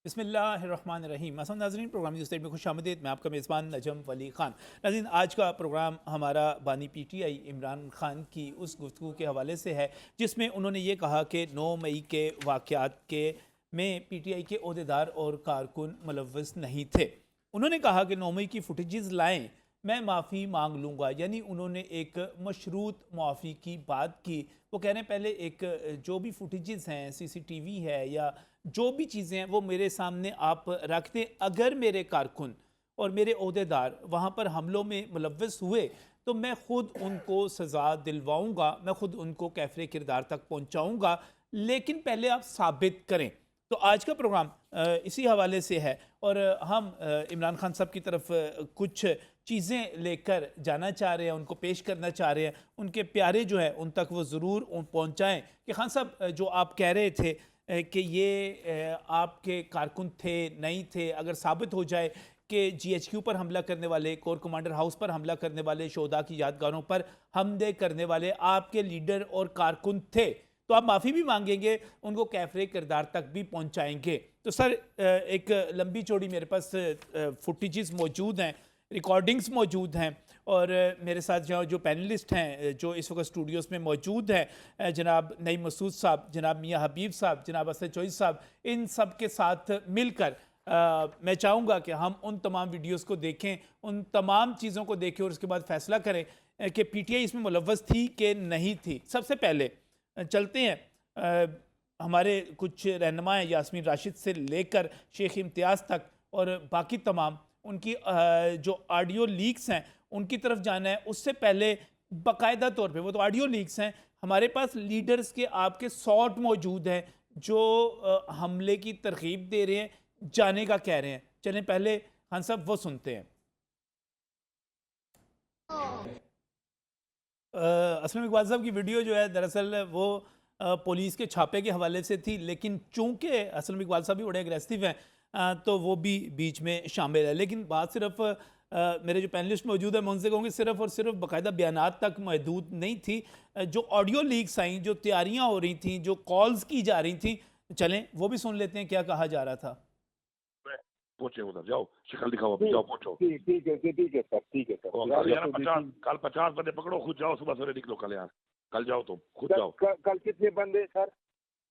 बिस्मिल्लाहिर्रहमानिर्रहीम। मसम नाज़रीन, programme news में खुश आमदीद। मैं आपका मेज़बान नजम वली ख़ान। नाज़रीन, आज का प्रोग्राम हमारा बानी PTI इमरान खान की उस गुफ्तगू के हवाले से है जिसमें उन्होंने ये कहा कि 9 मई के वाक़यात के में PTI के अहदेदार और कारकुन मुलव्वस नहीं थे। उन्होंने कहा कि 9 मई की फुटेजेस लाएँ, मैं माफ़ी मांग लूँगा। यानी उन्होंने एक मशरूत मुआफ़ी की बात की। वो कह रहे हैं पहले एक जो भी फुटेजेस हैं, CCTV है या जो भी चीज़ें हैं वो मेरे सामने आप रख दें। अगर मेरे कारकुन और मेरे अहदेदार वहाँ पर हमलों में मुलव्वस हुए तो मैं ख़ुद उनको सज़ा दिलवाऊँगा, मैं ख़ुद उनको कैफ़रे किरदार तक पहुँचाऊँगा, लेकिन पहले आप साबित करें। तो आज का प्रोग्राम इसी हवाले से है और हम इमरान खान साहब की तरफ कुछ चीज़ें लेकर जाना चाह रहे हैं, उनको पेश करना चाह रहे हैं। उनके प्यारे जो है उन तक वो ज़रूर पहुँचाएँ कि खान साहब, जो आप कह रहे थे कि ये आपके कारकुन थे नहीं थे, अगर साबित हो जाए कि GHQ पर हमला करने वाले, कोर कमांडर हाउस पर हमला करने वाले, शोहदा की यादगारों पर हमले करने वाले आपके लीडर और कारकुन थे, तो आप माफ़ी भी मांगेंगे, उनको कैफरे किरदार तक भी पहुंचाएंगे। तो सर, एक लंबी चौड़ी मेरे पास फुटेजेस मौजूद हैं, रिकॉर्डिंग्स मौजूद हैं और मेरे साथ जो पैनलिस्ट हैं जो इस वक्त स्टूडियोज़ में मौजूद हैं, जनाब नईम मसूद साहब, जनाब मियाँ हबीब साहब, जनाब असद चौधरी साहब, इन सब के साथ मिलकर मैं चाहूँगा कि हम उन तमाम वीडियोस को देखें, उन तमाम चीज़ों को देखें और उसके बाद फ़ैसला करें कि PTI इसमें मुलव्वस थी कि नहीं थी। सबसे पहले चलते हैं हमारे कुछ रहनुमा हैं, यास्मीन राशिद से लेकर शेख इम्तियाज़ तक और बाकी तमाम, उनकी जो ऑडियो लीक्स हैं उनकी तरफ जाना है। उससे पहले बाकायदा तौर पे, वो तो ऑडियो लीक्स हैं, हमारे पास लीडर्स के आपके शॉट मौजूद हैं जो हमले की तरकीब दे रहे हैं, जाने का कह रहे हैं। चलें पहले खान साहब वो सुनते हैं। असलम इकबाल साहब की वीडियो जो है दरअसल वो पुलिस के छापे के हवाले से थी, लेकिन चूंकि असलम इकबाल साहब भी बड़े एग्रेसिव हैं तो वो भी बीच में शामिल है। लेकिन बात सिर्फ मेरे जो पैनलिस्ट मौजूद है मैं उनसे कहूँगी सिर्फ और सिर्फ बाकायदा बयानात तक महदूद नहीं थी। जो ऑडियो लीक्स आई, जो तैयारियाँ हो रही थी, जो कॉल्स की जा रही थी, चलें वो भी सुन लेते हैं क्या कहा जा रहा था। पहुंचे उधर, जाओ शिकल दिखाओ, जाओ पहुंचो। ठीक है सर, ठीक है सर। कल 50 बंदे पकड़ो, खुद जाओ, सुबह सवेरे निकलो कल यार, कल जाओ तुम खुद जाओ। कल कितने बंदे सर?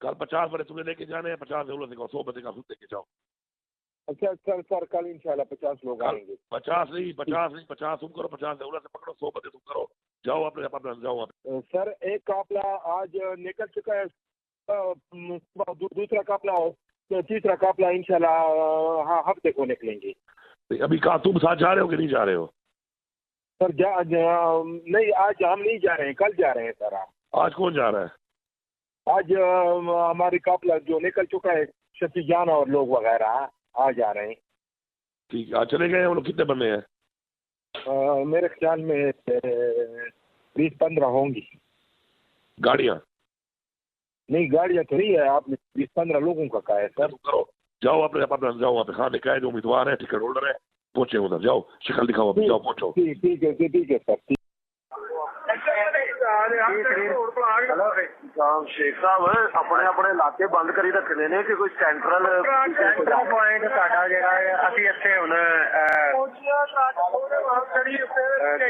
कल 50 बंदे तुम्हें लेके जाने हैं, 50 जरूरत नहीं, 100 बंदे का खुद लेके जाओ। अच्छा सर, कल इंशाल्लाह 50 लोग आएंगे। 50 नहीं 50 तुम करो, 50 जरूरत से पकड़ो, 100 बंदे तुम करो, जाओ अपने जाओ। सर एक काफिला आज निकल चुका है, दूसरा काफिला, तो तीसरा काफिला इंशाल्लाह हाँ हफ्ते को निकलेंगे। अभी कहा तुम साथ जा रहे हो कि नहीं जा रहे हो? सर नहीं, आज हम नहीं जा रहे हैं, कल जा रहे हैं सर। आज कौन जा रहा है? आज हमारी काफिला जो निकल चुका है, शफीजान और लोग वगैरह आ जा रहे हैं। ठीक है, आज चले गए। वो लोग कितने बंदे हैं? मेरे ख्याल में 20-15 होंगी गाड़ियाँ। नहीं, गाड़ियाँ तो नहीं है, आपने 20-15 लोगों का कहा है सर। करो, जाओ अपने जाओ, वहाँ पे खाने का जो उम्मीदवार है, टिकट होल्डर है, पहुंचे उधर, जाओ शिकल दिखाओ, जाओ पहुंचो। ठीक है सर। शेख साहब अपने अपने इलाके बंद करी रखने ने कि कोई सेंट्रल पॉइंट साडा जेड़ा है, ਅਸੀਂ ਇੱਥੇ ਹੁਣ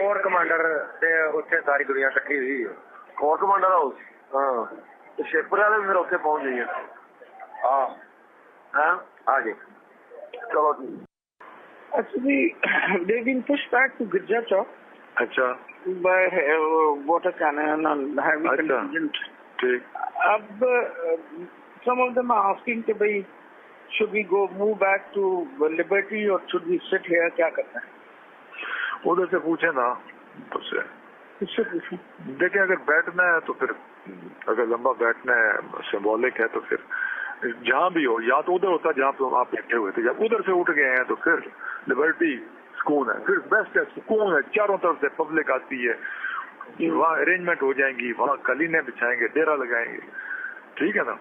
कोर कमांडर ਤੇ ਉੱਥੇ ਸਾਰੀ ਦੁਨੀਆ ਇਕੱਠੀ ਹੋਈ ਹੈ। कोर कमांडर हाउस, हाँ, तो शेखपुर वाले भी फिर ਉੱਥੇ पहुंच गई है। हाँ हाँ जी, चलो जी। Actually, they've been pushed back to Gurja Chowk अच्छा by water cannon and heavy अच्छा, contingent. ठीक। अब some of them are asking कि भाई should we go move back to Liberty or should we sit here, क्या करना है? उधर से पूछे ना, उससे किससे पूछूं? देखिए अगर बैठना है तो फिर, अगर लंबा बैठना है, सिंबॉलिक है, तो फिर जहाँ भी हो, या तो उधर होता जहाँ पे आप बैठे हुए थे, जब उधर से उठ गए हैं तो फिर लिबर्टी सुकून है, फिर बेस्ट है, सुकून है, चारों तरफ से पब्लिक आती है, वहाँ अरेंजमेंट हो जाएंगी, वहाँ कलीने बिछाएंगे, डेरा लगाएंगे, ठीक है ना?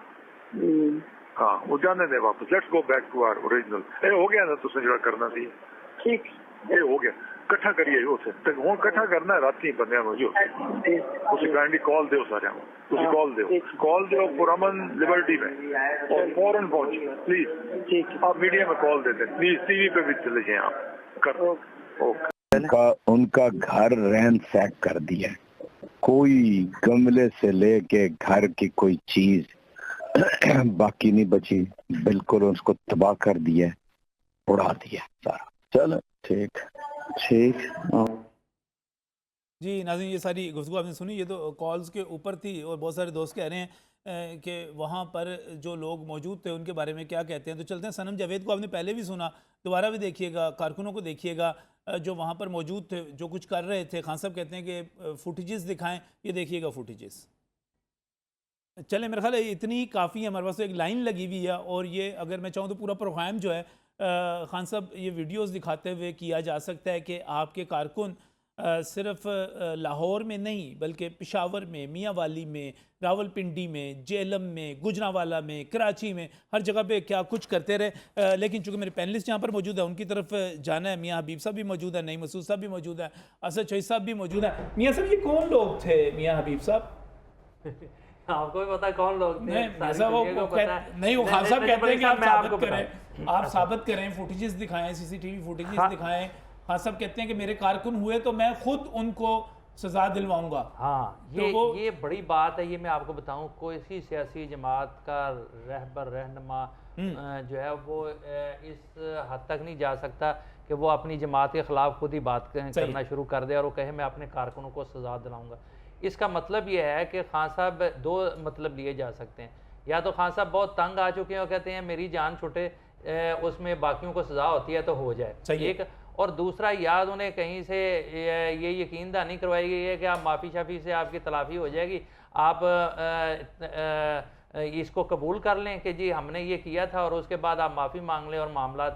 हाँ, वो जाने दे वापस, let's go back to our original. ये हो गया ना, तुझसे जो करना थी, ठीक, ये हो गया। इकट्ठा करिए उसे ते हुण इकट्ठा करना राती बंदियां नु जो ਤੁਸੀਂ काइंडली कॉल ਦਿਓ ਸਾਰਿਆਂ ਨੂੰ ਤੁਸੀਂ कॉल ਦਿਓ पुरअमन लिबर्टी में और फौरन पहुंचिए प्लीज ठीक है आप मीडिया में कॉल देते हैं प्लीज टीवी पे भी चले जाएं आप कर ओके उनका घर रैन सैक कर दिया, कोई गमले से लेके घर की कोई चीज बाकी नहीं बची, बिल्कुल उसको तबाह कर दिया, उड़ा दिया सारा। चलो ठीक ठीक। जी नाज़रीन, ये सारी गुफ्तगू आपने सुनी, ये तो कॉल्स के ऊपर थी और बहुत सारे दोस्त कह रहे हैं कि वहाँ पर जो लोग मौजूद थे उनके बारे में क्या कहते हैं। तो चलते हैं, सनम जावेद को आपने पहले भी सुना, दोबारा भी देखिएगा, कारकुनों को देखिएगा जो वहाँ पर मौजूद थे, जो कुछ कर रहे थे। खान साहब कहते हैं कि फुटेजेस दिखाएं, ये देखिएगा फुटेजेस। चले, मेरा ख्याल है इतनी काफ़ी है, हमारे पास तो एक लाइन लगी हुई है और ये अगर मैं चाहूँ तो पूरा प्रोग्राम जो है खान साहब ये वीडियोस दिखाते हुए किया जा सकता है कि आपके कारकुन सिर्फ लाहौर में नहीं बल्कि पेशावर में, मियाँ वाली में, रावलपिंडी में, जेलम में, गुजरांवाला में, कराची में, हर जगह पे क्या कुछ करते रहे। लेकिन चूँकि मेरे पैनलिस्ट यहाँ पर मौजूद है, उनकी तरफ जाना है। मियाँ हबीब साहब भी मौजूद है, नईम मसूद साहब भी मौजूद है, असद शहीद साहब भी मौजूद है। मियाँ साहब ये कौन लोग थे मियाँ हबीब साहब? आपको भी पता है कौन लोग थे? नहीं, वो खान साहब कहते हैं कि आप साबित करें, आप साबित करें, फुटेजेस दिखाएं, सीसीटीवी फुटेजेस दिखाएं। खान साहब कहते हैं कि मेरे कारकुन हुए तो मैं खुद उनको सजा दिलवाऊंगा। हाँ, ये बड़ी बात है। ये मैं आपको बताऊं, कोई सी सियासी जमात का रहबर रहनुमा जो है वो इस हद तक नहीं जा सकता कि वो अपनी जमात के खिलाफ खुद ही बात करना शुरू कर दे और वो कहे मैं अपने कारकुनों को सजा दिलाऊंगा। इसका मतलब ये है कि खान साहब दो मतलब लिए जा सकते हैं। या तो खान साहब बहुत तंग आ चुके हैं और कहते हैं मेरी जान छुटे, उसमें बाकियों को सजा होती है तो हो जाए, एक। और दूसरा, याद उन्हें कहीं से ये यकीन दहानी करवाई गई है कि आप माफ़ी शाफ़ी से आपकी तलाफ़ी हो जाएगी, आप इसको कबूल कर लें कि जी हमने ये किया था और उसके बाद आप माफ़ी मांग लें और मामला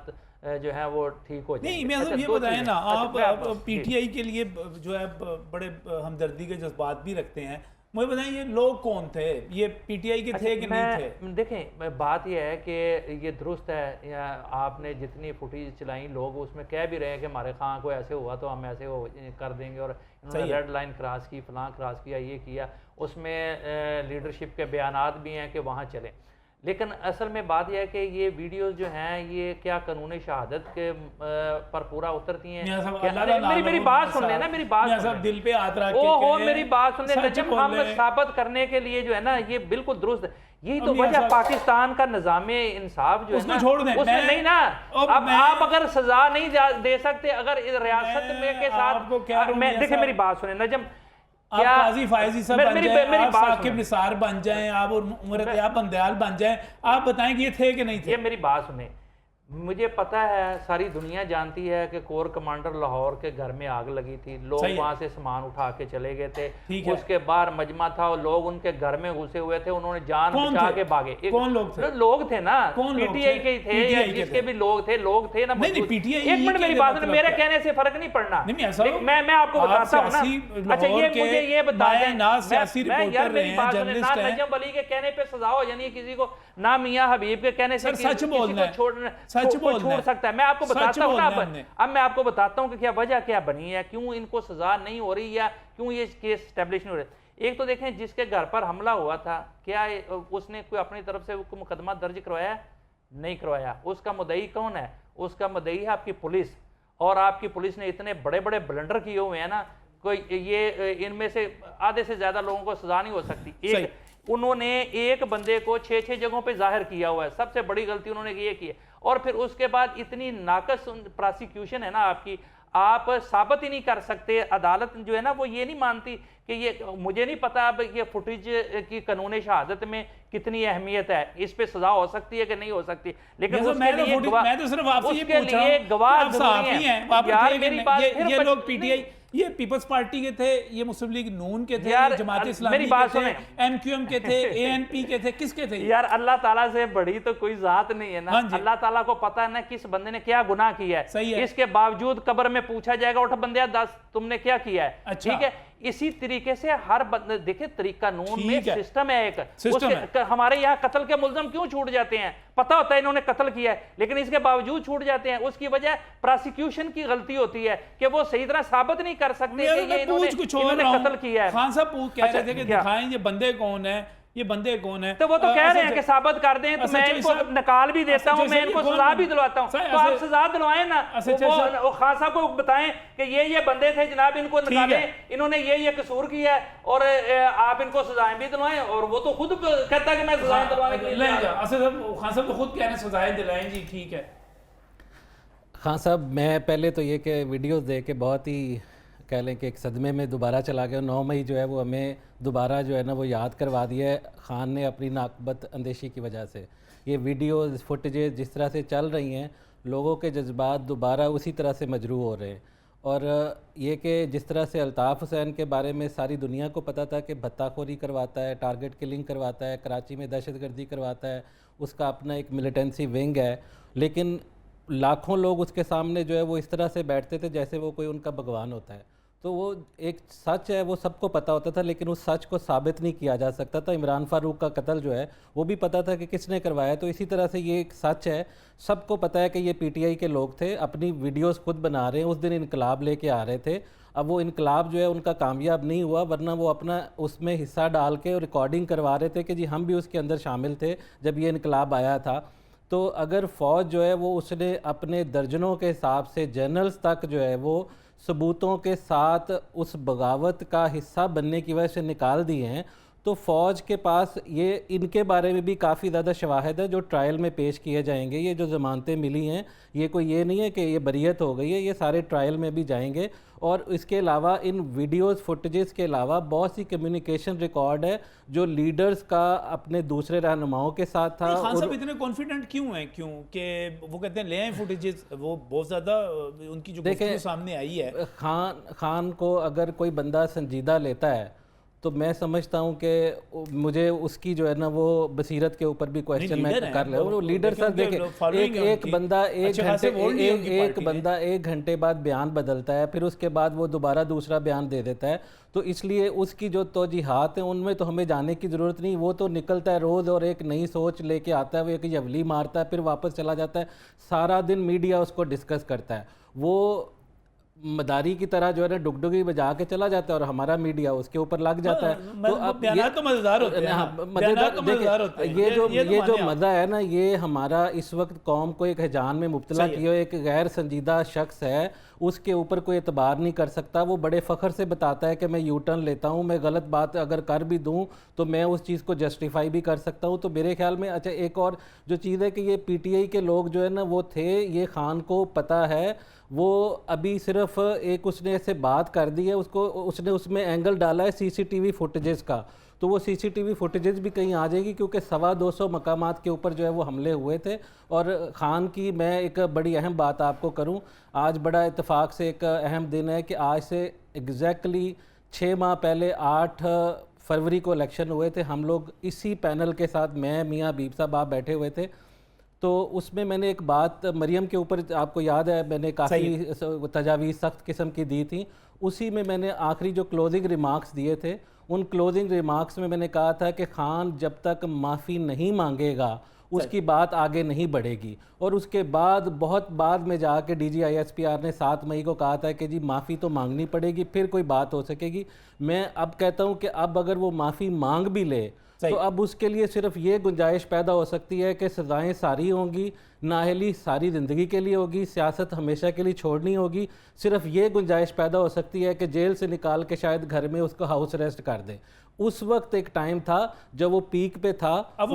जो है वो ठीक हो जाए। नहीं, मैं ये बताएं ना, आप पीटीआई के लिए जो है बड़े हमदर्दी के जज्बात भी रखते हैं, मुझे बताएं ये लोग कौन थे, ये पीटीआई के थे कि नहीं थे? देखें, बात यह है कि ये दुरुस्त है, आपने जितनी फुटेज चलाई लोग उसमें कह भी रहे हैं कि हमारे खां को ऐसे हुआ तो हम ऐसे कर देंगे और इन्होंने रेड लाइन क्रॉस की, फलां क्रॉस किया, ये किया। उसमें लीडरशिप के बयानात भी हैं कि वहाँ चलें। लेकिन असल में बात यह है कि ये वीडियोस जो हैं ये क्या कानूनी शहादत के पर पूरा उतरती हैं? मेरी बात सुन लेना, मेरी बात सुन, दिल पे हाथ रख के मेरी बात सुन ले। जब हम साबित करने के लिए जो है ना, ये बिल्कुल दुरुस्त है। यही तो वजह पाकिस्तान का निज़ामे इंसाफ जो है ना, उसमें नहीं ना। अब आप अगर सजा नहीं दे सकते, अगर रियासत में के साथ, मैं देखिए मेरी बात सुने नजम, आप काजी फायजी साहब बन जाएं, आप साकिब निसार बन जाएं, आप उमर तैयब बंदयाल बन जाएं, आप बताएं कि ये थे कि नहीं थे? ये मेरी बात सुने, मुझे पता है, सारी दुनिया जानती है कि कोर कमांडर लाहौर के घर में आग लगी थी, लोग वहां से सामान उठा के चले गए थे, उसके बाद मजमा था और लोग उनके घर में घुसे हुए थे, उन्होंने जान बचा के भागे। कौन लोग थे? लोग थे ना, पीटीआई के थे या जिसके भी लोग थे ना। एक मिनट मेरी बात, मेरे कहने से फर्क नहीं पड़ना, मैं आपको बताता हूँ ना। अच्छा, ये मुझे ये बता दें, यार मेरी बात सुने ना, नजम वली के कहने पे सजा हो यानी किसी को ना, मियाँ हबीब के कहने से सच बोलना छोड़ सकता है। मैं आपको बताता हूँ ना, अब मैं आपको बताता हूँ कि क्या वजह क्या बनी है, क्यों इनको सजा नहीं हो रही या क्यों ये केस स्टैब्लिश नहीं हो रहे। एक तो देखें, जिसके घर पर हमला हुआ था, क्या उसने कोई अपनी तरफ से मुकदमा दर्ज करवाया? नहीं करवाया। उसका मुद्दई कौन है? उसका मुद्दई है आपकी पुलिस। और आपकी पुलिस ने इतने बड़े बड़े ब्लंडर किए हुए हैं ना, कोई ये इनमें से आधे से ज्यादा लोगों को सजा नहीं हो सकती। एक उन्होंने एक बंदे को 6 जगहों पे जाहिर किया हुआ है, सबसे बड़ी गलती उन्होंने ये की है। और फिर उसके बाद इतनी नाकस प्रोसिक्यूशन है ना आपकी, आप साबित ही नहीं कर सकते। अदालत जो है ना वो ये नहीं मानती कि ये, मुझे नहीं पता अब ये फुटेज की कानूनी शहादत में कितनी अहमियत है, इस पे सजा हो सकती है कि नहीं हो सकती, लेकिन उसके लिए गवाह जरूरी है। यार मेरी बात, ये लोग पीटीआई, ये पीपल्स पार्टी के थे, ये मुस्लिम लीग नून के थे, जमात इस्लामी के थे, एमक्यूएम के थे, एएनपी के थे, किसके थे? यार अल्लाह ताला से बड़ी तो कोई जात नहीं है ना। अल्लाह ताला को पता है ना किस बंदे ने क्या गुनाह किया है। सही है। इसके बावजूद कब्र में पूछा जाएगा, उठ बंदे 10 तुमने क्या किया है। ठीक है, इसी तरीके से हर बंदे, देखिए तरीका कानून में सिस्टम है, एक हमारे यहाँ कत्ल के मुल्ज़म क्यों छूट जाते हैं? पता होता है इन्होंने कत्ल किया है, लेकिन इसके बावजूद छूट जाते हैं। उसकी वजह प्रोसिक्यूशन की गलती होती है कि वो सही तरह साबित नहीं कर सकते कि ये इन्होंने कत्ल किया है। खान साहब कह रहे थे कि दिखाएं ये बंदे कौन है, ये बंदे कौन है, तो वो तो कह रहे हैं कि साबित कर दें, तो मैं इनको निकाल भी देता हूं, मैं इनको सजा भी दिलवाता हूं, तो आप सजा दिलवाएं ना। वो खान साहब को बताएं कि ये बंदे थे जनाब, इनको निकालें, इन्होंने ये कसूर किया है, और आप इनको सजाएं भी दिलवाएं। और वो तो खुद कहता है कि मैं सजाएं दिलवाने के लिए। खान साहब तो खुद कह रहे हैं सजाएं दिलाएं जी, ठीक है। खान साहब, मैं पहले तो ये कि वीडियोस देख के बहुत ही कह लें कि एक सदमे में दोबारा चला गया। 9 मई जो है वो हमें दोबारा जो है ना वो याद करवा दिया है खान ने अपनी नाकबत अंदेशी की वजह से। ये वीडियोस फुटेजेस जिस तरह से चल रही हैं, लोगों के जज्बात दोबारा उसी तरह से मजरूह हो रहे हैं। और ये कि जिस तरह से अल्ताफ़ हुसैन के बारे में सारी दुनिया को पता था कि भत्ताखोरी करवाता है, टारगेट किलिंग करवाता है, कराची में दहशतगर्दी करवाता है, उसका अपना एक मिलिटेंसी विंग है, लेकिन लाखों लोग उसके सामने जो है वो इस तरह से बैठते थे जैसे वो कोई उनका भगवान होता है। तो वो एक सच है, वो सबको पता होता था, लेकिन उस सच को साबित नहीं किया जा सकता था। इमरान फारूक का कत्ल जो है वो भी पता था कि किसने करवाया। तो इसी तरह से ये एक सच है, सबको पता है कि ये पीटीआई के लोग थे, अपनी वीडियोस खुद बना रहे हैं। उस दिन इनकलाब लेके आ रहे थे, अब वो इनकलाब जो है उनका कामयाब नहीं हुआ, वरना वो अपना उसमें हिस्सा डाल के रिकॉर्डिंग करवा रहे थे कि जी हम भी उसके अंदर शामिल थे जब ये इनकलाब आया था। तो अगर फ़ौज जो है वो उसने अपने दर्जनों के हिसाब से जनरल्स तक जो है वो सबूतों के साथ उस बगावत का हिस्सा बनने की वजह से निकाल दिए हैं, तो फ़ौज के पास ये इनके बारे में भी काफ़ी ज़्यादा शवाहिद है जो ट्रायल में पेश किए जाएंगे। ये जो ज़मानतें मिली हैं, ये कोई ये नहीं है कि ये बरियत हो गई है, ये सारे ट्रायल में भी जाएंगे। और इसके अलावा इन वीडियोस फुटेजेस के अलावा बहुत सी कम्युनिकेशन रिकॉर्ड है जो लीडर्स का अपने दूसरे रहनुमाओं के साथ था। खान साहब इतने कॉन्फिडेंट क्यों हैं? क्यों कि वो कहते हैं ले आए फुटेजेस, वो बहुत ज़्यादा उनकी जो गुफ्तगू सामने आई है। खान को अगर कोई बंदा संजीदा लेता है तो मैं समझता हूँ कि मुझे उसकी जो है ना वो बसीरत के ऊपर भी क्वेश्चन मैं कर ले। वो लीडर सर देखें, एक बंदा एक घंटे बाद बयान बदलता है, फिर उसके बाद वो दोबारा दूसरा बयान दे देता है, तो इसलिए उसकी जो तौजीहात हैं उनमें तो हमें जाने की ज़रूरत नहीं। वो तो निकलता है रोज़ और एक नई सोच लेके आता है, वो एक यवली मारता है, फिर वापस चला जाता है, सारा दिन मीडिया उसको डिस्कस करता है। वो मदारी की तरह जो है ना डुगडुगी बजा के चला जाता है और हमारा मीडिया उसके ऊपर लग जाता है। तो अब तो मज़ेदार होते हैं। ये जो मज़ा है ना, ये हमारा इस वक्त कौम को एक हिजान में मुब्तला किया, एक गैर संजीदा शख्स है, उसके ऊपर कोई एतबार नहीं कर सकता। वो बड़े फ़ख्र से बताता है कि मैं यू टर्न लेता हूँ, मैं गलत बात अगर कर भी दूँ तो मैं उस चीज़ को जस्टिफाई भी कर सकता हूँ। तो मेरे ख्याल में अच्छा एक और जो चीज़ है कि ये पीटीआई के लोग जो है ना वो थे, ये खान को पता है, वो अभी सिर्फ एक उसने ऐसे बात कर दी है, उसने उसमें एंगल डाला है सीसीटीवी फुटेजेस का, तो वो सीसीटीवी फुटेजेस भी कहीं आ जाएगी क्योंकि 225 मकामात के ऊपर जो है वो हमले हुए थे। और ख़ान की मैं एक बड़ी अहम बात आपको करूं, आज बड़ा इत्तेफाक से एक अहम दिन है कि आज से एग्जैक्टली 6 माह पहले 8 फरवरी को इलेक्शन हुए थे। हम लोग इसी पैनल के साथ, मैं, मियाँ हबीब साहब आप बैठे हुए थे, तो उसमें मैंने एक बात मरियम के ऊपर, आपको याद है मैंने काफ़ी तजावीज़ सख्त किस्म की दी थी, उसी में मैंने आखिरी जो क्लोजिंग रिमार्क्स दिए थे, उन क्लोजिंग रिमार्क्स में मैंने कहा था कि खान जब तक माफ़ी नहीं मांगेगा उसकी बात आगे नहीं बढ़ेगी। और उसके बाद बहुत बाद में जाके DGISPR ने 7 मई को कहा था कि जी माफ़ी तो मांगनी पड़ेगी, फिर कोई बात हो सकेगी। मैं अब कहता हूँ कि अब अगर वो माफ़ी मांग भी ले तो अब उसके लिए सिर्फ ये गुंजाइश पैदा हो सकती है कि सज़ाएं सारी होंगी, नाअहली सारी ज़िंदगी के लिए होगी, सियासत हमेशा के लिए छोड़नी होगी। सिर्फ ये गुंजाइश पैदा हो सकती है कि जेल से निकाल के शायद घर में उसको हाउस अरेस्ट कर दें। उस वक्त एक टाइम था जब वो पीक पे था, अब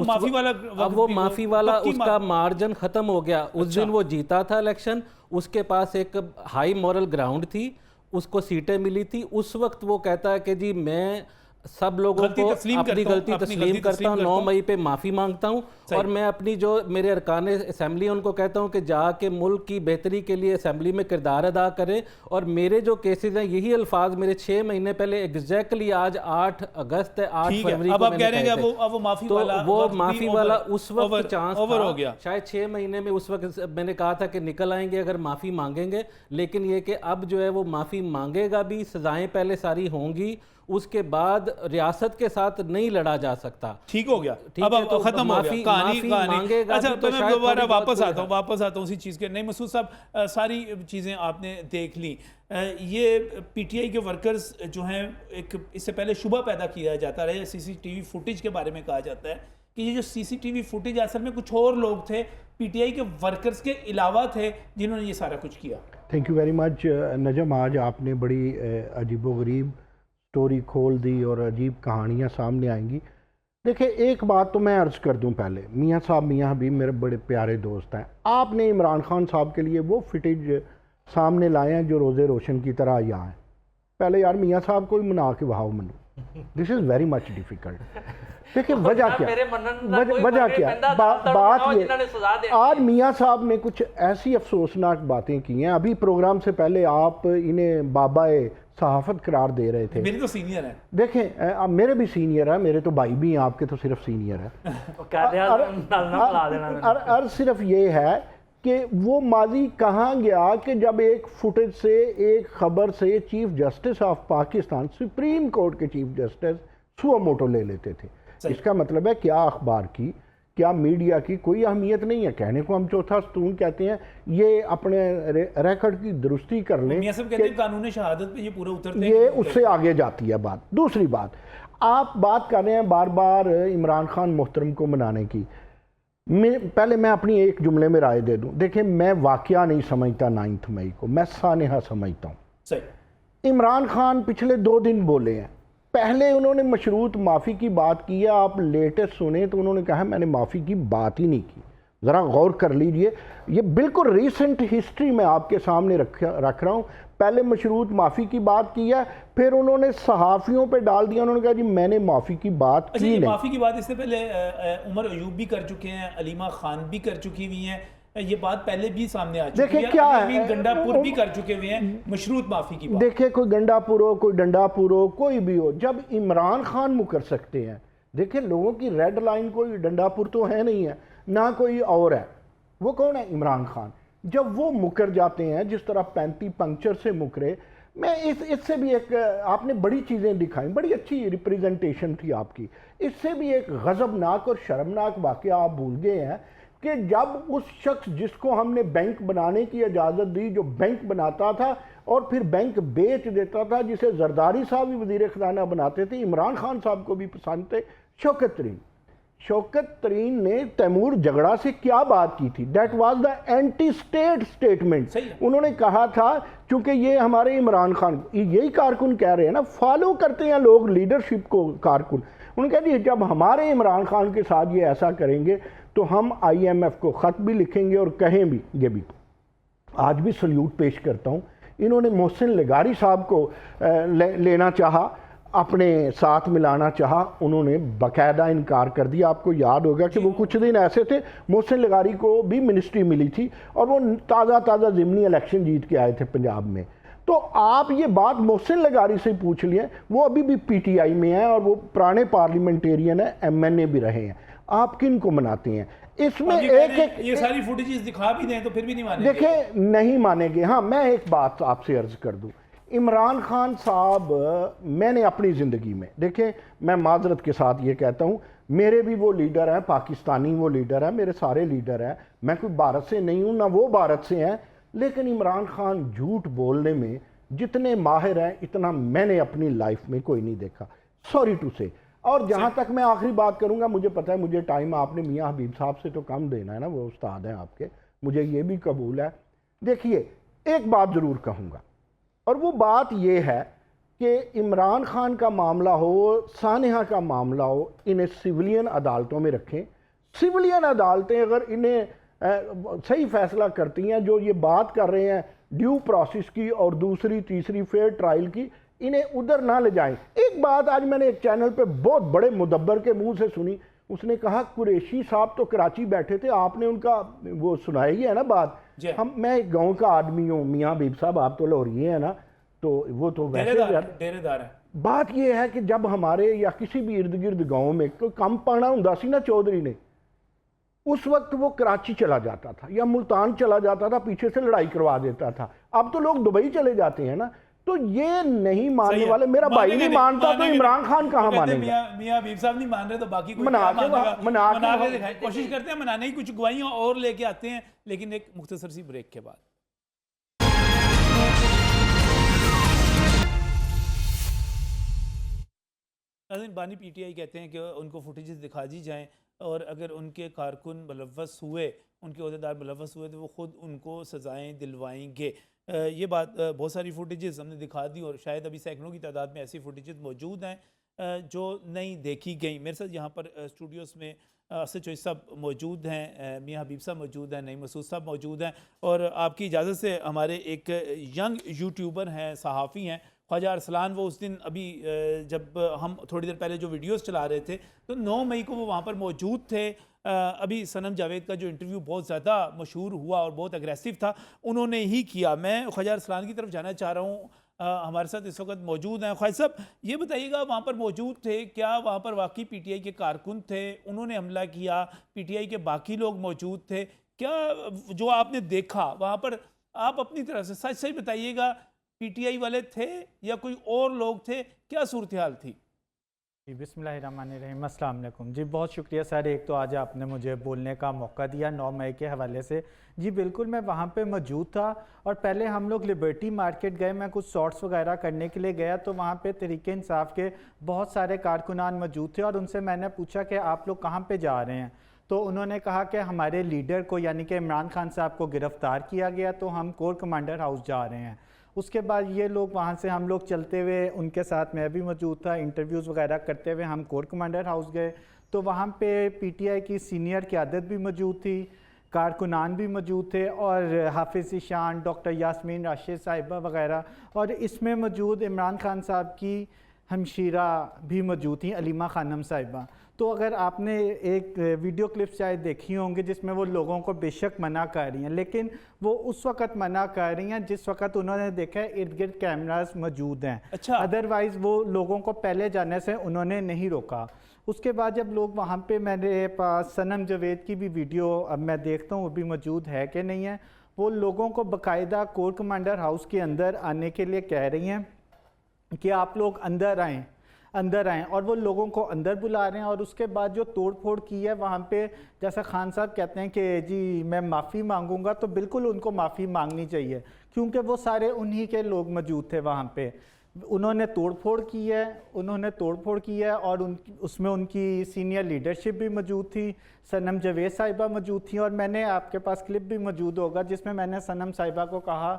वो माफ़ी वाला उसका मार्जिन ख़त्म हो गया। उस दिन वो जीता था इलेक्शन, उसके पास एक हाई मॉरल ग्राउंड थी, उसको सीटें मिली थी। उस वक्त वो कहता है कि जी मैं सब लोगों को अपनी गलती तस्लीम करता हूँ, 9 मई पे माफ़ी मांगता हूँ, और मैं अपनी जो मेरे अरकान असम्बली उनको कहता हूँ कि जाके मुल्क की बेहतरी के लिए असम्बली में किरदार अदा करें। और मेरे जो केसेस हैं, यही अल्फाज मेरे 6 महीने पहले एग्जैक्टली आज 8 अगस्त है, 8 फरवरी को मैंने कहे थे। वो माफ़ी वाला उस वक्त चांस हो गया, शायद 6 महीने में उस वक्त मैंने कहा था कि निकल आएंगे अगर माफ़ी मांगेंगे। लेकिन ये कि अब जो है वो माफ़ी मांगेगा भी, सज़ाएँ पहले सारी होंगी, उसके बाद रियासत के साथ नहीं लड़ा जा सकता। ठीक हो गया, ठीक अब है, तो खत्म हो गया कहानी। मांगेगा अच्छा, भी तो मैं शायद दोबारा थोड़ी बहुत वापस आता हूँ उसी चीज़ के। नहीं मसूद साहब, सारी चीज़ें आपने देख ली। ये पीटीआई के वर्कर्स जो हैं, एक इससे पहले शुबा पैदा किया जाता रहा, सीसीटीवी फुटेज के बारे में कहा जाता है कि ये जो सीसीटीवी फुटेज असल में कुछ और लोग थे, पीटीआई के वर्कर्स के अलावा थे, जिन्होंने ये सारा कुछ किया। थैंक यू वेरी मच नजम, आज आपने बड़ी अजीबोगरीब स्टोरी खोल दी और अजीब कहानियाँ सामने आएंगी। देखिए, एक बात तो मैं अर्ज़ कर दूं पहले, मियाँ साहब मियाँ हबीब मेरे बड़े प्यारे दोस्त हैं। आपने इमरान खान साहब के लिए वो फिटेज सामने लाए हैं जो रोज़े रोशन की तरह यहाँ है। पहले यार मियाँ साहब को ही मना के बहाओ मनो, this is very much difficult. देखिए वजह क्या, वजह क्या, बात ये, आज मियाँ साहब ने कुछ ऐसी अफसोसनाक बातें की हैं। अभी प्रोग्राम से पहले आप इन्हें बाबाए सहाफ़त करार दे रहे थे। मेरे तो सीनियर है। देखें, अब मेरे भी सीनियर है, मेरे तो भाई भी हैं, आपके तो सिर्फ सीनियर है। अर्ज सिर्फ ये है कि वो माजी कहाँ गया कि जब एक फुटेज से, एक खबर से chief justice of Pakistan, supreme court के चीफ जस्टिस सुओ मोटो ले लेते थे। इसका मतलब है क्या अखबार की, क्या मीडिया की कोई अहमियत नहीं है। कहने को हम चौथा स्तून कहते हैं, ये अपने रिकॉर्ड की दुरुस्ती कर लें। मियां साहब कहते हैं कानून शहादत पे ये पूरा उतरते ये उससे आगे जाती है बात। दूसरी बात, आप बात कर रहे हैं बार बार इमरान खान मोहतरम को मनाने की। पहले मैं अपनी एक जुमले में राय दे दूं। देखिए, मैं वाकया नहीं समझता 9 मई को, मैं सानेहा समझता हूँ। सही। इमरान खान पिछले 2 दिन बोले हैं। पहले उन्होंने मशरूत माफ़ी की बात की है, आप लेटेस्ट सुने तो उन्होंने कहा मैंने माफ़ी की बात ही नहीं की। ज़रा गौर कर लीजिए, ये बिल्कुल रीसेंट हिस्ट्री में आपके सामने रख रहा हूँ। पहले मशरूत माफ़ी की बात की है, फिर उन्होंने सहाफ़ियों पे डाल दिया, उन्होंने कहा जी मैंने माफ़ी की बात की नहीं। माफ़ी की बात इससे पहले उमर अयूब भी कर चुके हैं, अलीमा खान भी कर चुकी हुई हैं, ये बात पहले भी सामने आ चुकी है। क्या है, गंडापुर भी कर चुके हुए हैं मशरूत माफ़ी की बात। देखिए, कोई गंडापुर हो, कोई डंडापुर हो, कोई भी हो, जब इमरान खान मुकर सकते हैं, देखिए लोगों की रेड लाइन कोई डंडापुर तो है नहीं है, ना कोई और है। वो कौन है? इमरान खान। जब वो मुकर जाते हैं, जिस तरह 35 पंक्चर से मुकरे, मैं इससे भी एक, आपने बड़ी चीज़ें दिखाई, बड़ी अच्छी रिप्रेजेंटेशन थी आपकी। इससे भी एक गज़बनाक और शर्मनाक वाक़या आप भूल गए हैं कि जब उस शख्स जिसको हमने बैंक बनाने की इजाज़त दी, जो बैंक बनाता था और फिर बैंक बेच देता था, जिसे जरदारी साहब भी वज़ीर ख़ज़ाना बनाते थे, इमरान खान साहब को भी पसंद थे, शौकत तरीन। शौकत तरीन ने तैमूर झगड़ा से क्या बात की थी? That was the anti state statement. उन्होंने कहा था, चूंकि ये हमारे इमरान खान, यही कारकुन कह रहे हैं ना, फॉलो करते हैं लोग लीडरशिप को कारकुन। उन्होंने कहा जी जब हमारे इमरान खान के साथ ये ऐसा करेंगे तो हम IMF को ख़त भी लिखेंगे और कहें भी। ये भी आज भी सल्यूट पेश करता हूँ, इन्होंने मोहसिन लगारी साहब को लेना चाहा, अपने साथ मिलाना चाहा, उन्होंने बाकायदा इनकार कर दिया। आपको याद होगा कि वो कुछ दिन ऐसे थे, मोहसिन लगारी को भी मिनिस्ट्री मिली थी और वो ताज़ा ज़िमनी इलेक्शन जीत के आए थे पंजाब में। तो आप ये बात मोहसिन लगारी से पूछ लिए, वो अभी भी PTI में है और वो पुराने पार्लियामेंटेरियन है, MNA भी रहे हैं। आप किन को मनाते हैं? इसमें एक ये सारी फुटेजेस दिखा भी दें तो फिर भी नहीं मानेंगे। देखिए, नहीं मानेंगे। हाँ, मैं एक बात आपसे अर्ज कर दूं, इमरान खान साहब, मैंने अपनी ज़िंदगी में, देखें मैं माजरत के साथ ये कहता हूँ, मेरे भी वो लीडर हैं, पाकिस्तानी वो लीडर हैं, मेरे सारे लीडर हैं, मैं कोई भारत से नहीं हूँ, ना वो भारत से हैं, लेकिन इमरान खान झूठ बोलने में जितने माहिर हैं, इतना मैंने अपनी लाइफ में कोई नहीं देखा, सॉरी टू से। और जहाँ तक मैं आखिरी बात करूँगा, मुझे पता है मुझे टाइम आपने मियाँ हबीब साहब से तो कम देना है ना, वो उस्ताद हैं आपके, मुझे ये भी कबूल है। देखिए, एक बात ज़रूर कहूँगा, और वो बात ये है कि इमरान खान का मामला हो, सानेहा का मामला हो, इन्हें सिविलियन अदालतों में रखें। सिविलियन अदालतें अगर इन्हें सही फैसला करती हैं, जो ये बात कर रहे हैं ड्यू प्रोसेस की और दूसरी तीसरी फेयर ट्रायल की, इन्हें उधर ना ले जाएं। एक बात आज मैंने एक चैनल पे बहुत बड़े मुदब्बर के मुंह से सुनी, उसने कहा कुरैशी साहब तो कराची बैठे थे, आपने उनका वो सुनाई है ना बात, मैं एक गांव का आदमी हूँ, मियाँ हबीब साहब आप तो लाहौरी हैं ना, तो वो तो वैसे डेरेदार है। बात यह है कि जब हमारे या किसी भी इर्द गिर्द गाँव में कोई कम पाना हुंदा सी ना चौधरी ने, उस वक्त वो कराची चला जाता था या मुल्तान चला जाता था, पीछे से लड़ाई करवा देता था। अब तो लोग दुबई चले जाते हैं ना, तो ये नहीं मानने वाले, मेरा भाई नहीं मानता तो इमरान खान कहाँ मानेगा? मियां हबीब साहब नहीं मान रहे तो बाकी कोई मना क्या के मानेगा? मना के मना के दिखाएं, कोशिश करते हैं मनाने की, कुछ गवाहियां और लेके आते हैं, लेकिन एक मुख्तसर सी ब्रेक के बाद। बानी पीटीआई कहते हैं कि उनको फुटेजेस दिखा दी जाएं और अगर उनके कारकुन मुलव्वस हुए, उनके अहदेदार मुलव्वस हुए तो वो ख़ुद उनको सज़ाएं दिलवाएंगे। ये बात बहुत सारी फुटेजेस हमने दिखा दी और शायद अभी सैकड़ों की तादाद में ऐसी फुटेजेस मौजूद हैं जो नहीं देखी गई। मेरे साथ यहाँ पर स्टूडियोज़ में असद चौधरी साहब मौजूद हैं, मियां हबीब साहब मौजूद हैं, नईम मसूद साहब मौजूद हैं और आपकी इजाज़त से हमारे एक यंग यूट्यूबर हैं, सहाफ़ी हैं ख्वाजा अरसलान। वो उस दिन अभी जब हम थोड़ी देर पहले जो वीडियोस चला रहे थे तो 9 मई को वो वहाँ पर मौजूद थे। अभी सनम जावेद का जो इंटरव्यू बहुत ज़्यादा मशहूर हुआ और बहुत एग्रेसिव था, उन्होंने ही किया। मैं ख्वाजा अरसलान की तरफ जाना चाह रहा हूँ, हमारे साथ इस वक्त मौजूद हैं। ख्वाजा साहब ये बताइएगा, वहाँ पर मौजूद थे, क्या वहाँ पर वाकई पीटीआई के कारकुन थे, उन्होंने हमला किया, पीटीआई के बाकी लोग मौजूद थे? क्या जो आपने देखा वहाँ पर, आप अपनी तरफ से सच सच बताइएगा, पीटीआई वाले थे या कोई और लोग थे, क्या सूरत हाल थी? जी बिस्मिल्लाहिर्रहमानिर्रहीम, अस्सलाम वालेकुम। जी बहुत शुक्रिया सर, एक तो आज आपने मुझे बोलने का मौका दिया 9 मई के हवाले से। जी बिल्कुल, मैं वहाँ पे मौजूद था और पहले हम लोग लिबर्टी मार्केट गए, मैं कुछ शॉर्ट्स वगैरह करने के लिए गया तो वहाँ पे तहरीक इंसाफ के बहुत सारे कारकुनान मौजूद थे और उनसे मैंने पूछा कि आप लोग कहाँ पे जा रहे हैं, तो उन्होंने कहा कि हमारे लीडर को यानी कि इमरान खान साहब को गिरफ़्तार किया गया तो हम कोर कमांडर हाउस जा रहे हैं। उसके बाद ये लोग वहाँ से हम लोग चलते हुए, उनके साथ मैं भी मौजूद था, इंटरव्यूज़ वगैरह करते हुए हम कोर कमांडर हाउस गए तो वहाँ पे पीटीआई की सीनियर क़यादत भी मौजूद थी, कारकुनान भी मौजूद थे और हाफिज़ ईशान, डॉक्टर यास्मीन राशिद साहिबा वगैरह, और इसमें मौजूद इमरान खान साहब की हमशीरा भी मौजूद थी, अलीमा खानम साहिबा। तो अगर आपने एक वीडियो क्लिप शायद देखी होंगी जिसमें वो लोगों को बेशक मना कर रही हैं, लेकिन वो उस वक़्त मना कर रही हैं जिस वक़्त उन्होंने देखा है इर्द गिर्द कैमरास मौजूद हैं। अच्छा। अदरवाइज़ वो लोगों को पहले जाने से उन्होंने नहीं रोका। उसके बाद जब लोग वहाँ पे, मेरे पास सनम जावेद की भी वीडियो अब मैं देखता हूँ वो भी मौजूद है कि नहीं है, वो लोगों को बाकायदा कोर कमांडर हाउस के अंदर आने के लिए कह रही हैं कि आप लोग अंदर आएँ और वो लोगों को अंदर बुला रहे हैं। और उसके बाद जो तोड़ फोड़ की है वहाँ पे, जैसा खान साहब कहते हैं कि जी मैं माफ़ी मांगूंगा, तो बिल्कुल उनको माफ़ी मांगनी चाहिए क्योंकि वो सारे उन्हीं के लोग मौजूद थे वहाँ पे। उन्होंने तोड़ फोड़ की है और उसमें उनकी सीनियर लीडरशिप भी मौजूद थी, सनम जावेद साहिबा मौजूद थी। और मैंने, आपके पास क्लिप भी मौजूद होगा जिसमें मैंने सनम साहिबा को कहा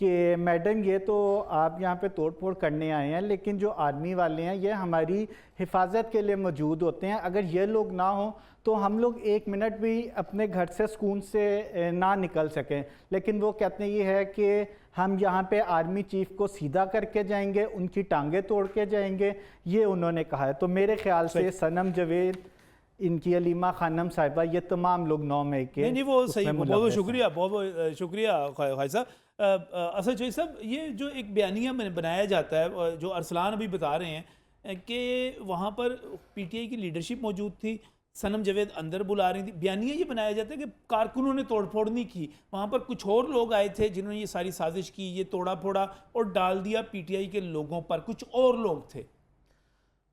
कि मैडम ये तो आप यहाँ पे तोड़ फोड़ करने आए हैं, लेकिन जो आर्मी वाले हैं ये हमारी हिफाजत के लिए मौजूद होते हैं, अगर ये लोग ना हो तो हम लोग 1 मिनट भी अपने घर से सुकून से ना निकल सकें। लेकिन वो कहते हैं ये है कि हम यहाँ पे आर्मी चीफ को सीधा करके जाएंगे, उनकी टांगे तोड़ के जाएंगे, ये उन्होंने कहा है। तो मेरे ख्याल से सनम जावेद, इनकी अलीमा खानम साहिबा, ये तमाम लोग 9 मई के नहीं वो सही, बहुत शुक्रिया, बहुत शुक्रिया ख्वाजा साहब। असद चौधरी साहब, ये जो एक बयानिया बनाया जाता है, जो अरसलान अभी बता रहे हैं कि वहाँ पर पीटीआई की लीडरशिप मौजूद थी, सनम जावेद अंदर बुला रही थी, बयानिया ये बनाया जाता है कि कारकुनों ने तोड़फोड़ नहीं की, वहाँ पर कुछ और लोग आए थे जिन्होंने ये सारी साजिश की, ये तोड़ा फोड़ा और डाल दिया पीटीआई के लोगों पर, कुछ और लोग थे।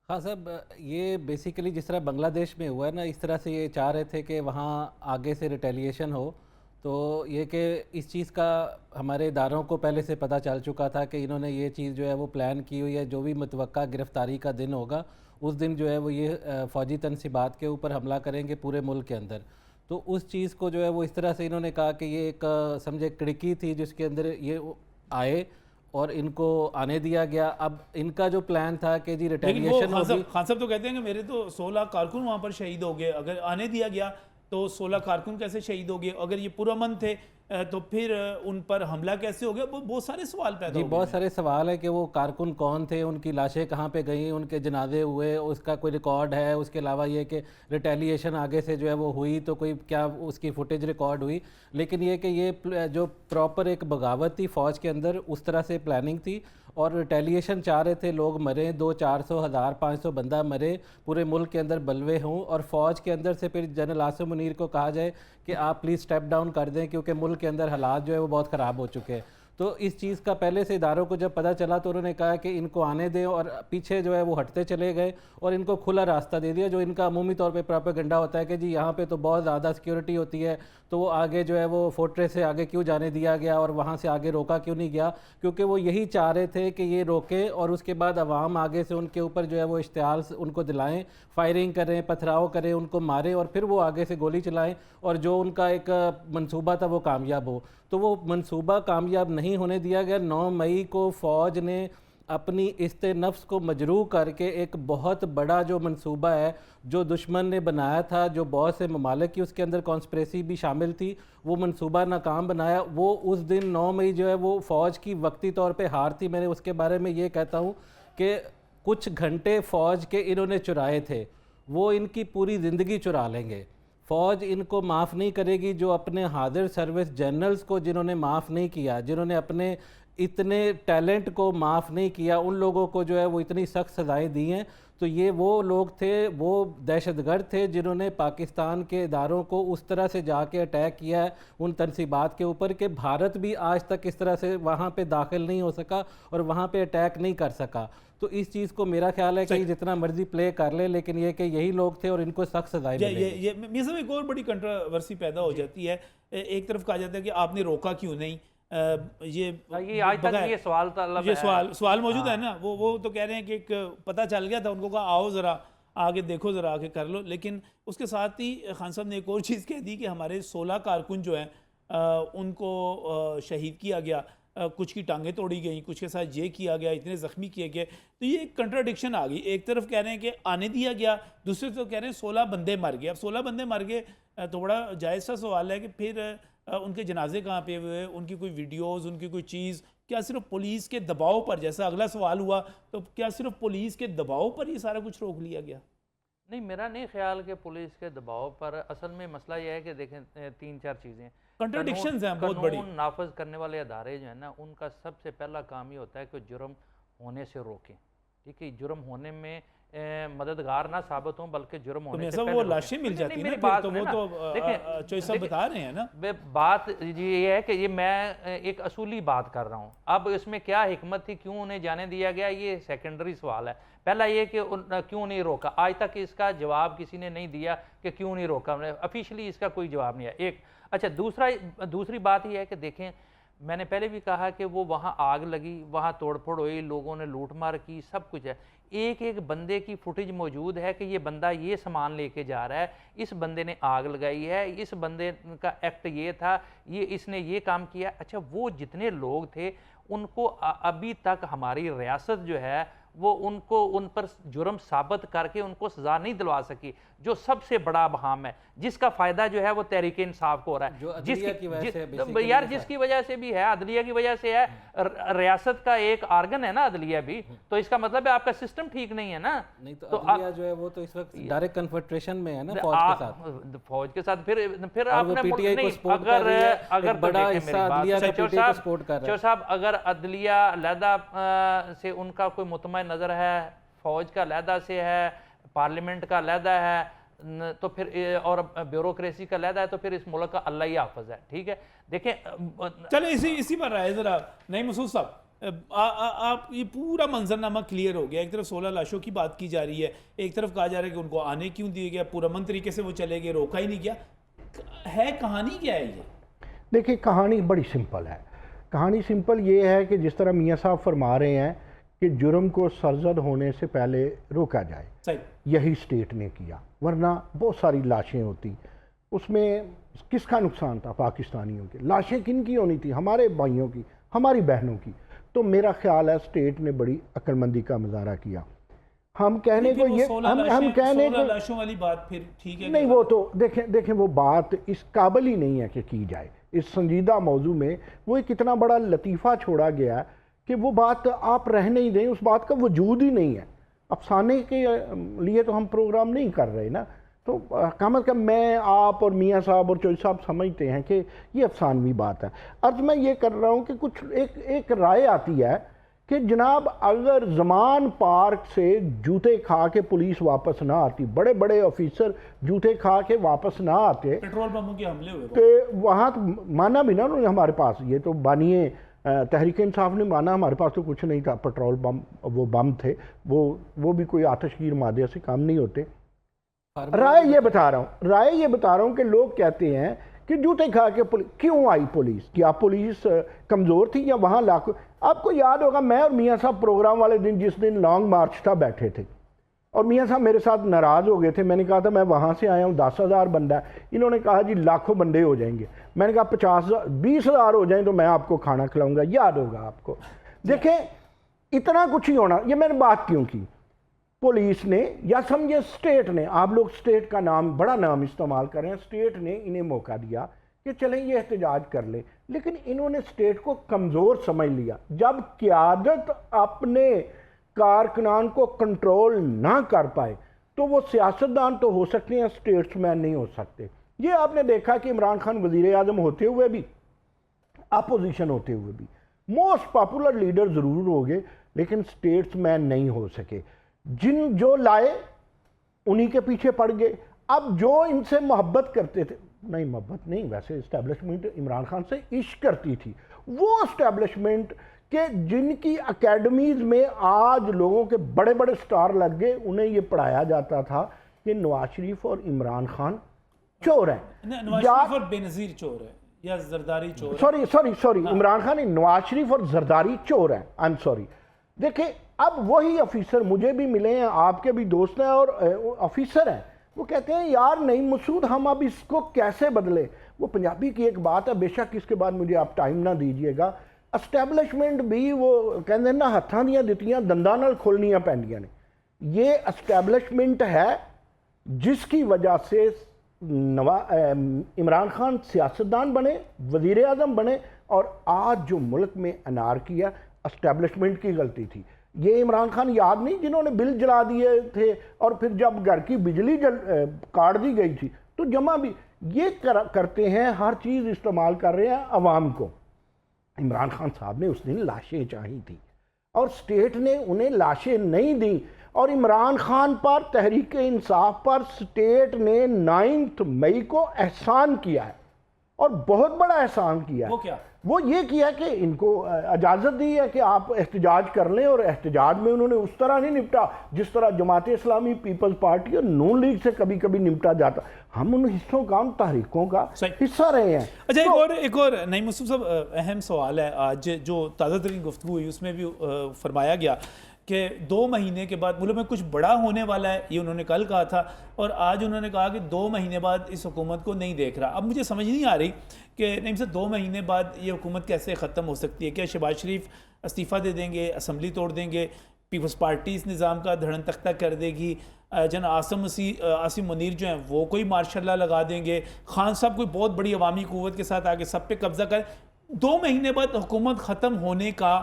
हाँ साहब, ये बेसिकली जिस तरह बांग्लादेश में हुआ है ना, इस तरह से ये चाह रहे थे कि वहाँ आगे से रिटेलिएशन हो। तो ये कि इस चीज़ का हमारे इदारों को पहले से पता चल चुका था कि इन्होंने ये चीज़ जो है वो प्लान की हुई है, जो भी मुतवक्का गिरफ़्तारी का दिन होगा उस दिन जो है वो ये फ़ौजी तनसीबात के ऊपर हमला करेंगे पूरे मुल्क के अंदर। तो उस चीज़ को जो है वो इस तरह से इन्होंने कहा कि ये एक समझे खिड़की थी जिसके अंदर ये आए और इनको आने दिया गया। अब इनका जो प्लान था कि जी रिटेलिएशन होगी। खान साहब तो कहते हैं कि मेरे तो 16 कारकुन वहाँ पर शहीद हो गए, अगर आने दिया गया तो 16 कारकुन कैसे शहीद हो गए, अगर ये पुरअमन थे तो फिर उन पर हमला कैसे हो गया? बहुत सारे सवाल पैदा हो गए। बहुत सारे सवाल है कि वो कारकुन कौन थे, उनकी लाशें कहाँ पे गई, उनके जनाजे हुए, उसका कोई रिकॉर्ड है? उसके अलावा ये कि रिटेलिएशन आगे से जो है वो हुई तो कोई क्या उसकी फुटेज रिकॉर्ड हुई? लेकिन ये कि ये जो प्रॉपर एक बगावत थी फ़ौज के अंदर, उस तरह से प्लानिंग थी और रिटेलिएशन चाह रहे थे लोग मरें, 200-400 1000-500 बंदा मरे, पूरे मुल्क के अंदर बलवे हों और फ़ौज के अंदर से फिर जनरल आसिम मुनीर को कहा जाए कि आप प्लीज़ स्टेप डाउन कर दें क्योंकि मुल्क के अंदर हालात जो है वो बहुत ख़राब हो चुके हैं। तो इस चीज़ का पहले से इदारों को जब पता चला तो उन्होंने कहा कि इनको आने दें, और पीछे जो है वो हटते चले गए और इनको खुला रास्ता दे दिया। जो इनका अमूमी तौर पे प्रोपेगेंडा होता है कि जी यहाँ पे तो बहुत ज़्यादा सिक्योरिटी होती है, तो वो आगे जो है वो फोर्ट्रेस से आगे क्यों जाने दिया गया और वहाँ से आगे रोका क्यों नहीं गया, क्योंकि वो यही चाह रहे थे कि ये रोकें और उसके बाद अवाम आगे से उनके ऊपर जो है वो इश्तिहाल उनको दिलाएं, फायरिंग करें, पथराव करें, उनको मारें और फिर वो आगे से गोली चलाएं और जो उनका एक मंसूबा था वो कामयाब हो। तो वो मंसूबा कामयाब नहीं होने दिया गया। 9 मई को फ़ौज ने अपनी इस्ते नफ्स को मजरूह करके एक बहुत बड़ा जो मंसूबा है जो दुश्मन ने बनाया था, जो बहुत से ममालिक की उसके अंदर कॉन्स्पिरेसी भी शामिल थी, वो मंसूबा नाकाम बनाया। वो उस दिन 9 मई जो है वो फ़ौज की वक्ती तौर पे हार थी। मैंने उसके बारे में ये कहता हूँ कि कुछ घंटे फ़ौज के इन्होंने चुराए थे, वो इनकी पूरी ज़िंदगी चुरा लेंगे। फ़ौज इनको माफ़ नहीं करेगी। जो अपने हाजिर सर्विस जनरल्स को जिन्होंने माफ़ नहीं किया, जिन्होंने अपने इतने टैलेंट को माफ़ नहीं किया, उन लोगों को जो है वो इतनी सख्त सज़ाएँ दी हैं। तो ये वो लोग थे, वो दहशतगर्द थे जिन्होंने पाकिस्तान के इदारों को उस तरह से जाके अटैक किया है उन तनसीबात के ऊपर कि भारत भी आज तक इस तरह से वहाँ पे दाखिल नहीं हो सका और वहाँ पे अटैक नहीं कर सका। तो इस चीज़ को मेरा ख्याल है कि जितना मर्जी प्ले कर ले, लेकिन ये कि यही लोग थे और इनको सख्त सजाएं मिलेंगी। ये मियां साहब एक और बड़ी कंट्रोवर्सी पैदा हो जाती है। एक तरफ कहा जाता है कि आपने रोका क्यों नहीं, ये आज तक ये सवाल तलब ये सवाल मौजूद है ना। वो तो कह रहे हैं कि एक पता चल गया था, उनको कहा आओ ज़रा आगे देखो, ज़रा आके कर लो। लेकिन उसके साथ ही खान साहब ने एक और चीज़ कह दी कि हमारे 16 कारकुन जो हैं उनको शहीद किया गया, कुछ की टांगें तोड़ी गई, कुछ के साथ ये किया गया, इतने ज़ख्मी किए गए। तो ये एक कंट्राडिक्शन आ गई। एक तरफ कह रहे हैं कि आने दिया गया, दूसरी तरफ कह रहे हैं 16 बंदे मर गए। अब 16 बंदे मर गए तो बड़ा जायज़ सा सवाल है कि फिर उनके जनाजे कहाँ पे हुए, उनकी कोई वीडियोज़, उनकी कोई चीज़, क्या सिर्फ पुलिस के दबाव पर, जैसा अगला सवाल हुआ, तो क्या सिर्फ पुलिस के दबाव पर ही सारा कुछ रोक लिया गया? नहीं, मेरा नहीं ख्याल कि पुलिस के दबाव पर। असल में मसला यह है कि देखें 3-4 चीज़ें, कंट्राडिक्शंस हैं बहुत बड़ी। कानून नाफज करने वाले अदारे जो है ना, उनका सबसे पहला काम ही होता है कि जुर्म होने से रोकें। ठीक है, जुर्म होने में मददगार ना साबित हो, बल्कि जुर्म होने से पहले वो लाशें मिल जाती हैं ना, तो वो तो देखिए बता रहे हैं ना। बात ये है कि ये मैं एक असूली बात कर रहा हूँ। अब इसमें क्या हिकमत थी, क्यों उन्हें जाने दिया गया, ये सेकेंडरी सवाल है। पहला ये कि क्यों नहीं रोका, आज तक इसका जवाब किसी ने नहीं दिया कि क्यों नहीं रोका। ऑफिशियली इसका कोई जवाब नहीं है। एक अच्छा, दूसरी बात यह है कि देखें, मैंने पहले भी कहा कि वो वहाँ आग लगी, वहाँ तोड़फोड़ हुई, लोगों ने लूटमार की, सब कुछ है। एक एक बंदे की फुटेज मौजूद है कि ये बंदा ये सामान लेके जा रहा है, इस बंदे ने आग लगाई है, इस बंदे का एक्ट ये था, इसने ये काम किया। अच्छा, वो जितने लोग थे उनको अभी तक हमारी रियासत जो है वो उन पर जुर्म साबित करके उनको सजा नहीं दिलवा सकी, जो सबसे बड़ा बहाम है, जिसका फायदा जो है वो तहरीक इंसाफ को हो रहा है, जिसकी वजह से भी है, अदलिया की वजह से है। रियासत का एक आर्गन है ना अदलिया भी, तो इसका मतलब है आपका सिस्टम ठीक नहीं है ना। नहीं तो अदलिया जो है वो तो इस वक्त डायरेक्ट कन्फेडरेशन में है ना फौज के साथ। फिर अगर अदलिया लहदा से उनका कोई मुतमईन नजर है, फौज का लहदा से है, पार्लियामेंट का लहदा है, तो फिर और ब्यूरोक्रेसी का लहदा है, तो फिर इस मुल्क का अल्लाह ही हाफिज है। ठीक है, देखें चलो इसी पर राय जरा नहीं मसूद साहब, आप ये पूरा मंजरनामा क्लियर हो गया। एक तरफ 16 लाशों की बात की जा रही है, एक तरफ कहा जा रहा है कि उनको आने क्यों दिया गया, पुरअमन तरीके से वो चले गए, रोका ही नहीं गया। है कहानी क्या है ये? देखिए, कहानी बड़ी सिंपल है। कहानी सिंपल ये है कि जिस तरह मियाँ साहब फरमा रहे हैं कि जुर्म को सरजद होने से पहले रोका जाए, यही स्टेट ने किया, वरना बहुत सारी लाशें होती। उसमें किसका नुकसान था? पाकिस्तानियों के। लाशें किन की होनी थी? हमारे भाइयों की, हमारी बहनों की। तो मेरा ख्याल है स्टेट ने बड़ी अक्लमंदी का मुजाहरा किया। हम कहने को ये हम कहने को लाशों वाली बात फिर ठीक है नहीं, वो तो देखें वो बात इस काबिल ही नहीं है कि की जाए। इस संजीदा मौजू में वो एक इतना बड़ा लतीफ़ा छोड़ा गया कि वो बात आप रहने ही दें, उस बात का वजूद ही नहीं है। अफसाने के लिए तो हम प्रोग्राम नहीं कर रहे ना। तो कम अज़ कम मैं, आप और मियाँ साहब और चौधरी साहब समझते हैं कि ये अफसानवी बात है। अर्ज मैं ये कर रहा हूँ कि कुछ एक राय आती है कि जनाब अगर ज़मान पार्क से जूते खा के पुलिस वापस ना आती, बड़े बड़े ऑफिसर जूते खा के वापस ना आते, पेट्रोल पंपों के हमले हुए तो वहाँ तो माना भी ना उन्होंने हमारे पास, ये तो बानिए तहरीक इंसाफ ने माना हमारे पास तो कुछ नहीं था, पेट्रोल बम, वो बम थे, वो भी कोई आतिशगीर मादे से काम नहीं होते। राय ये बता रहा हूँ कि लोग कहते हैं कि जूते खा के क्यों आई पुलिस, क्या पुलिस कमज़ोर थी या वहाँ लाखों। आपको याद होगा मैं और मियाँ साहब प्रोग्राम वाले दिन, जिस दिन लॉन्ग मार्च था, बैठे थे और मियाँ साहब मेरे साथ नाराज़ हो गए थे। मैंने कहा था मैं वहाँ से आया हूँ, 10,000 बंदा है। इन्होंने कहा जी लाखों बंदे हो जाएंगे। मैंने कहा 50,000 20,000 हो जाएं तो मैं आपको खाना खिलाऊंगा, याद होगा आपको। देखें इतना कुछ ही होना, ये मैंने बात क्यों की, पुलिस ने या समझे स्टेट ने, आप लोग स्टेट का नाम, बड़ा नाम इस्तेमाल कर रहे हैं, स्टेट ने इन्हें मौका दिया कि चलें ये एहतजाज कर ले, लेकिन इन्होंने स्टेट को कमज़ोर समझ लिया। जब क़यादत अपने कारकुनान को कंट्रोल ना कर पाए तो वो सियासतदान तो हो सकते हैं, स्टेट्समैन नहीं हो सकते। ये आपने देखा कि इमरान खान वज़ीर आज़म होते हुए भी, अपोजिशन होते हुए भी मोस्ट पॉपुलर लीडर ज़रूर हो गए, लेकिन स्टेट्समैन नहीं हो सके। जो लाए उन्हीं के पीछे पड़ गए। अब जो इनसे मोहब्बत करते थे, नहीं मोहब्बत नहीं, वैसे इस्टेब्लिशमेंट इमरान खान से इश्क करती थी, वो इस्टेब्लिशमेंट के जिनकी अकेडमीज में आज लोगों के बड़े बड़े स्टार लग गए, उन्हें ये पढ़ाया जाता था कि नवाज शरीफ और इमरान खान चोर हैं, नवाज शरीफ और बेनज़ीर चोर है या जरदारी चोर, सॉरी इमरान खान, नवाज शरीफ और जरदारी चोर हैं। I am sorry. देखिए अब वही ऑफिसर मुझे भी मिले हैं, आपके भी दोस्त हैं और ऑफिसर हैं, वो कहते हैं यार नहीं मसूद, हम अब इसको कैसे बदले। वो पंजाबी की एक बात है, बेशक इसके बाद मुझे आप टाइम ना दीजिएगा, एस्टैब्लिशमेंट भी वो कहते ना हत्थां दियां दित्तियां दंदां नाल खोलनियां पैंदियां ने। ये एस्टैब्लिशमेंट है जिसकी वजह से इमरान खान सियासतदान बने, वज़ीर आज़म बने, और आज जो मुल्क में अनारकी है एस्टैब्लिशमेंट की गलती थी। ये इमरान खान याद नहीं जिन्होंने बिल जला दिए थे और फिर जब घर की बिजली काट दी गई थी तो जमा भी ये करते हैं, हर चीज़ इस्तेमाल कर रहे हैं अवाम को। इमरान खान साहब ने उस दिन लाशें चाही थी और स्टेट ने उन्हें लाशें नहीं दी, और इमरान खान पर, तहरीक इंसाफ पर स्टेट ने 9 मई को एहसान किया है और बहुत बड़ा एहसान किया है। वो क्या? वो ये किया कि इनको इजाज़त दी है कि आप एहतजाज कर लें, और एहतजाज में उन्होंने उस तरह नहीं निपटा जिस तरह जमात इस्लामी, पीपल्स पार्टी और नून लीग से कभी कभी निपटा जाता। हम उन हिस्सों का, उन तहरीकों का हिस्सा रहे हैं। अच्छा, एक और नहीं मसूद साहब, अहम सवाल है। आज जो ताज़ा तरीन गुफ्तगू हुई उसमें भी फरमाया गया कि 2 महीने के बाद मुल्क में कुछ बड़ा होने वाला है, ये उन्होंने कल कहा था, और आज उन्होंने कहा कि 2 महीने बाद इस हुकूमत को नहीं देख रहा। अब मुझे समझ नहीं आ रही कि नहीं सर 2 महीने बाद ये हुकूमत कैसे ख़त्म हो सकती है? क्या शहबाज शरीफ इस्तीफ़ा दे देंगे, असम्बली तोड़ देंगे, पीपल्स पार्टी इस निज़ाम का धड़न तख्ता कर देगी, जन आसिम मुनीर जो हैं वो कोई मार्शल लॉ लगा देंगे, खान साहब कोई बहुत बड़ी अवामी क़ुव्वत के साथ आके सब पे कब्जा कर, 2 महीने बाद हुकूमत ख़त्म होने का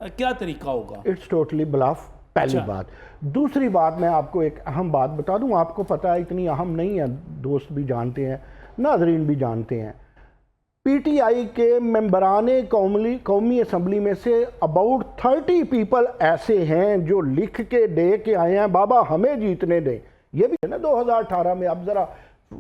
क्या तरीका होगा? इट्स टोटली ब्लफ, पहली बात। दूसरी बात, मैं आपको एक अहम बात बता दूं, आपको पता है इतनी अहम नहीं है, दोस्त भी जानते हैं, नाजरीन भी जानते हैं, पीटीआई के मेंबराने कौमी असम्बली में से अबाउट 30 पीपल ऐसे हैं जो लिख के दे के आए हैं बाबा हमें जीतने दें। ये भी है ना 2018 में, अब ज़रा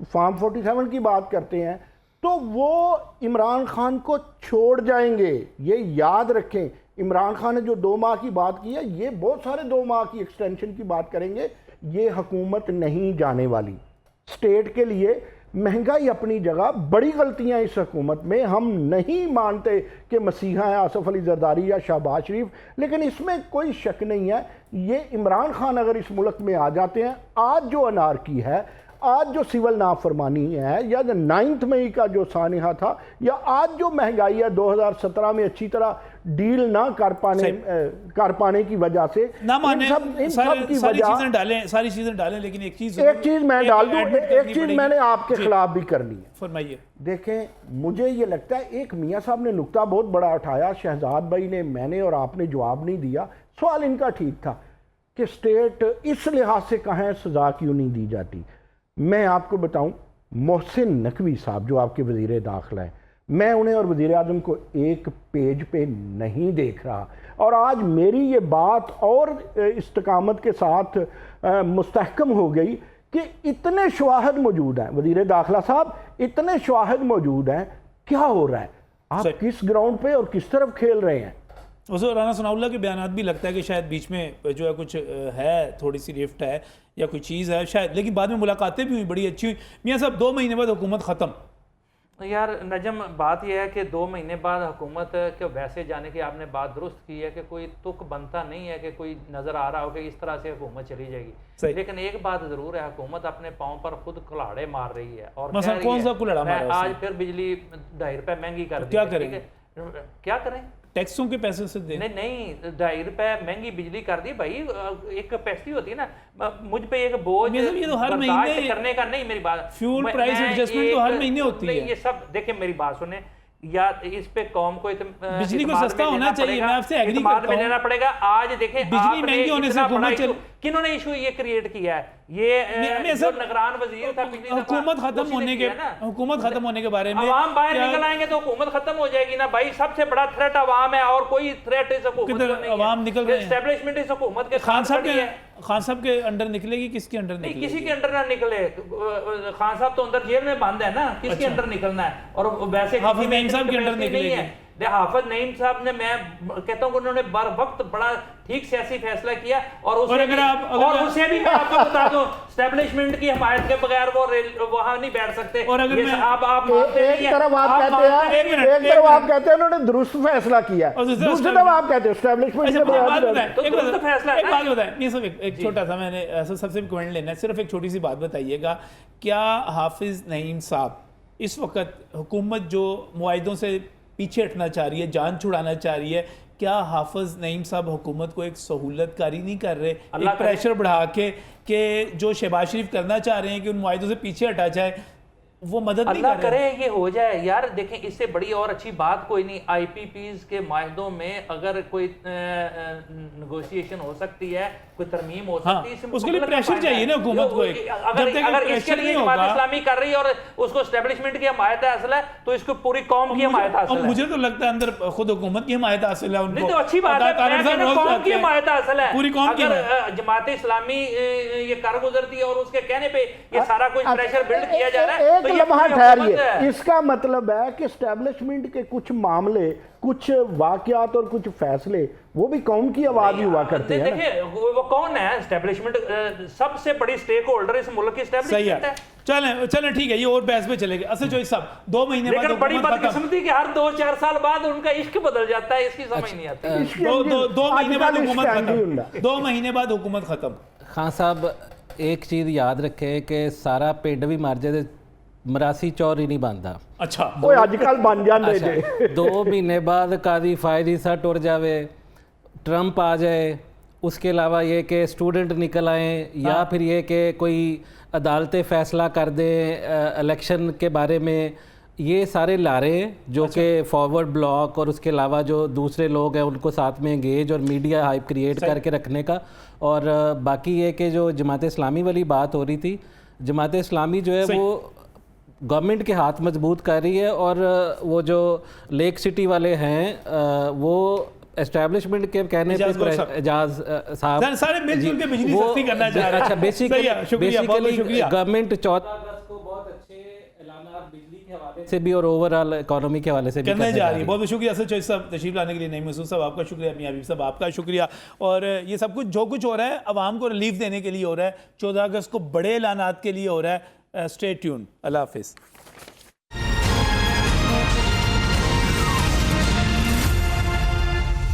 फॉर्म 47 की बात करते हैं तो वो इमरान खान को छोड़ जाएंगे, ये याद रखें। इमरान खान ने जो 2 माह की बात की है, ये बहुत सारे 2 माह की एक्सटेंशन की बात करेंगे। ये हुकूमत नहीं जाने वाली। स्टेट के लिए महंगाई अपनी जगह, बड़ी गलतियां इस हुकूमत में, हम नहीं मानते कि मसीहा है आसफ अली जरदारी या शहबाज शरीफ, लेकिन इसमें कोई शक नहीं है ये इमरान खान अगर इस मुल्क में आ जाते हैं, आज जो अनारकी है, आज जो सिविल नाफरमानी है, या 9 मई का जो सानिहा था, या आज जो महंगाई है 2017 में अच्छी तरह डील ना कर पाने की वजह से, सारी चीजें डालें, लेकिन एक चीज मैं डाल दूं, एक चीज मैंने आपके खिलाफ भी करनी है। फरमाइए। देखें, मुझे ये लगता है एक मियाँ साहब ने नुक्ता बहुत बड़ा उठाया, शहजाद भाई ने, मैंने, और आपने जवाब नहीं दिया। सवाल इनका ठीक था कि स्टेट इस लिहाज से कहाँ सजा क्यों नहीं दी जाती। मैं आपको बताऊं, मोहसिन नकवी साहब जो आपके वज़ीर दाखिला है, मैं उन्हें और वज़ीर आज़म को एक पेज पे नहीं देख रहा, और आज मेरी ये बात और इस्तकामत के साथ मुस्तहकम हो गई कि इतने शवाहद मौजूद हैं, वज़ीर दाखिला साहब इतने शवाहद मौजूद हैं, क्या हो रहा है आप किस ग्राउंड पे और किस तरफ खेल रहे हैं? उस राना सनाउल्लाह के बयान भी लगता है कि शायद बीच में जो है कुछ है, थोड़ी सी रिफ्ट है या कोई चीज़ है शायद, लेकिन बाद में मुलाकातें भी हुई, बड़ी अच्छी हुई। मियाँ साहब 2 महीने बाद हुकूमत ख़त्म। यार नजम, बात यह है कि 2 महीने बाद हुकूमत के वैसे जाने की आपने बात दुरुस्त की है कि कोई तुक बनता नहीं है कि कोई नज़र आ रहा हो कि इस तरह से हुकूमत चली जाएगी। लेकिन एक बात ज़रूर है, हुकूमत अपने पाँव पर खुद कुल्हाड़े मार रही है। और कौन सा कुल्हाड़ा मार रहा है? आज फिर बिजली 2.5 रुपये महंगी कर दी। क्या करेंगे? क्या करें? टैक्सों के पैसे से दे? नहीं, 2.5 रुपये महंगी बिजली कर दी भाई। एक कैपेसिटी होती है ना, मुझ पे एक बोझ ये तो हर महीने करने का नहीं। मेरी बात, फ्यूल प्राइस एडजस्टमेंट तो हर महीने होती है। ये सब देखिए, मेरी बात सुने, या इस पे कौम को बिजली को सस्ता होना चाहिए। मैं आपसे एग्री करता हूं, लेना पड़ेगा। आज देखें, बिजली महंगी होने से हुकूमत किन्होंने इशू ये क्रिएट किया है? ये जो निगरान वजीर था हुकूमत खत्म होने के बारे में अवाम बाहर निकल आएंगे तो हुकूमत खत्म हो जाएगी ना भाई। सबसे बड़ा थ्रेट अवाम है और कोई थ्रेट इस हुकूमत को नहीं है। अवाम निकल रहे हैं, एस्टेब्लिशमेंट इस हुकूमत के खान साहब के अंडर निकलेगी। किसके अंडर नहीं, किसी के अंडर ना निकले। खान साहब तो अंदर जेल में बंद है ना, किसके अंडर निकलना है? और वैसे हाफिज नईम साहब के अंडर निकलेगी। हाफिज नईम साहब ने, मैं कहता हूँ उन्होंने बर वक्त बड़ा ठीक सियासी फैसला किया। और उसे भी मैं आपको बता दूं, एस्टेब्लिशमेंट की हिमायत के बगैर वो वहां नहीं बैठ सकते। और अगर एक तरफ आप कहते हैं उन्होंने दुरुस्त फैसला किया, दूसरी तरफ आप कहते हैं एस्टेब्लिशमेंट के बगैर फैसला। एक बात बताएं, ये सब एक छोटा सा, मैंने सबसे कमेंट लेना है, सिर्फ एक छोटी सी बात बताइएगा, क्या हाफिज नईम साहब इस वक्त हुकूमत जो मुआहिदों से पीछे हटना चाह रही है, जान छुड़ाना चाह रही है, क्या हाफिज नईम साहब हुकूमत को एक सहूलत कारी नहीं कर रहे, एक प्रेशर बढ़ा के जो शहबाज शरीफ करना चाह रहे हैं कि उन मुआहिदों से पीछे हटा जाए, वो मदद नहीं कर रहे? करे ये हो जाए यार। देखें, इससे बड़ी और अच्छी बात कोई नहीं। IPPs के माहिदों में अगर कोई नेगोशिएशन हो सकती है, कोई तरमीम हो सकती है, उसके लिए प्रेशर चाहिए ना हुकूमत को। अगर इसके लिए जमात इस्लामी कर रही है और उसको एस्टेब्लिशमेंट की हिमायत हासिल है, तो इसको पूरी कौम की हिमायत हासिल है। मुझे तो लगता है अंदर खुद हुकूमत की हिमायत हासिल है उनको। नहीं तो अच्छी बात है, कौम की हिमायत हासिल है, पूरी कौम की। अगर जमात इस्लामी ये कर गुजरती है और उसके कहने पे ये सारा कुछ प्रेशर बिल्ड किया जा रहा है, लम्हा ठहरिए। इसका मतलब है कि एस्टेब्लिशमेंट के कुछ मामले, कुछ वाकयात और कुछ फैसले वो भी कौम की आवाज हुआ करते हैं। देखिए, वो कौन है एस्टेब्लिशमेंट? सबसे बड़ी स्टेक होल्डर इस मुल्क की एस्टेब्लिशमेंट है। चलें ठीक है, ये और बहस पे चलेंगे। असद चौधरी साहब, 2 महीने बाद बड़ी बदकिस्मती कि हर 2-4 साल बाद उनका इश्क बदल जाता है, इसकी समझ नहीं आती। 2 महीने बाद हुकूमत खत्म। 2 महीने बाद हुकूमत खत्म। खान साहब, एक चीज याद रखें कि सारा पिंड भी मर जाए, मरासी चौर ही नहीं बनता। अच्छा, आजकल बन जाते थे। 2 महीने बाद कादी फायदी सा टुर जावे, ट्रंप आ जाए, उसके अलावा ये कि स्टूडेंट निकल आए, या फिर ये कि कोई अदालतें फैसला कर दें इलेक्शन के बारे में, ये सारे लारे जो कि फॉरवर्ड ब्लॉक और उसके अलावा जो दूसरे लोग हैं उनको साथ में एंगेज और मीडिया हाइप क्रिएट करके रखने का। और बाकी ये कि जो जमात इस्लामी वाली बात हो रही थी, जमात इस्लामी जो है वो गवर्नमेंट के हाथ मजबूत कर रही है, और वो जो लेक सिटी वाले हैं वो एस्टैब्लिशमेंट के कहने पे एजाज साहब सारे मिलजुल के बिजली सस्ती करना चाह रहे हैं। अच्छा, बेसिकली गवर्नमेंट 14 अगस्त को बहुत अच्छे ऐलानात बिजली के हवाले से भी और ओवरऑल इकोनॉमी के हवाले से भी करने जा रही है। बहुत बहुत शुक्रिया असद चौधरी साहब तशरीफ लाने के लिए। नईम मसूद साहब आपका शुक्रिया, मियां हबीब साहब आपका शुक्रिया। और ये सब कुछ जो कुछ हो रहा है आवाम को रिलीफ देने के लिए हो रहा है, 14 अगस्त को बड़े ऐलानात के लिए हो रहा है। Stay tune. अल्लाह हाफिज़।